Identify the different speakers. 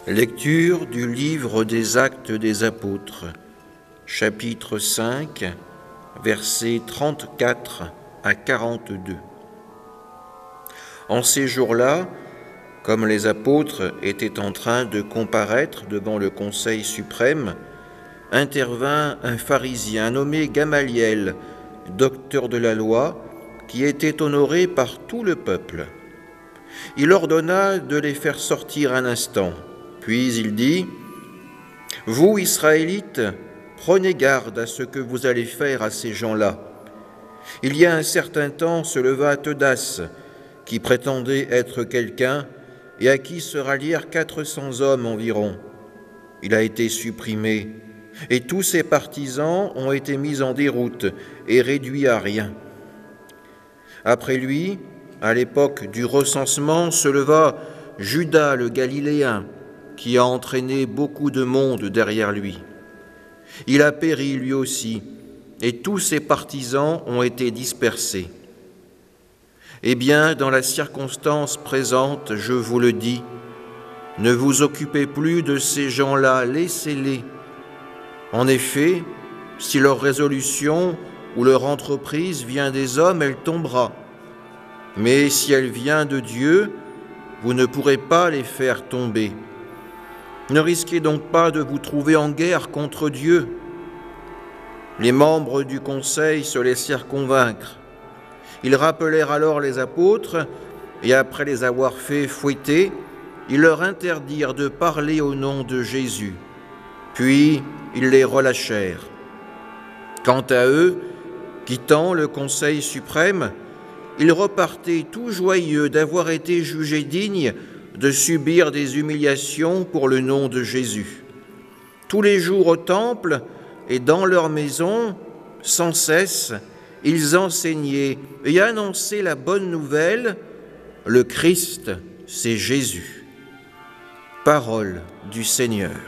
Speaker 1: Lecture du livre des Actes des Apôtres, chapitre 5, versets 34 à 42. En ces jours-là, comme les apôtres étaient en train de comparaître devant le Conseil suprême, intervint un pharisien nommé Gamaliel, docteur de la loi, qui était honoré par tout le peuple. Il ordonna de les faire sortir un instant. Puis il dit : « Vous, Israélites, prenez garde à ce que vous allez faire à ces gens-là. Il y a un certain temps se leva Theudas, qui prétendait être quelqu'un et à qui se rallièrent 400 hommes environ. Il a été supprimé et tous ses partisans ont été mis en déroute et réduits à rien. Après lui, à l'époque du recensement, se leva Judas le Galiléen, qui a entraîné beaucoup de monde derrière lui. Il a péri lui aussi, et tous ses partisans ont été dispersés. Eh bien, dans la circonstance présente, je vous le dis, ne vous occupez plus de ces gens-là, laissez-les. En effet, si leur résolution ou leur entreprise vient des hommes, elle tombera. Mais si elle vient de Dieu, vous ne pourrez pas les faire tomber. Ne risquez donc pas de vous trouver en guerre contre Dieu. » Les membres du conseil se laissèrent convaincre. Ils rappelèrent alors les apôtres et après les avoir fait fouetter, ils leur interdirent de parler au nom de Jésus. Puis ils les relâchèrent. Quant à eux, quittant le conseil suprême, ils repartaient tout joyeux d'avoir été jugés dignes de subir des humiliations pour le nom de Jésus. Tous les jours au temple et dans leur maison, sans cesse, ils enseignaient et annonçaient la bonne nouvelle, le Christ, c'est Jésus. Parole du Seigneur.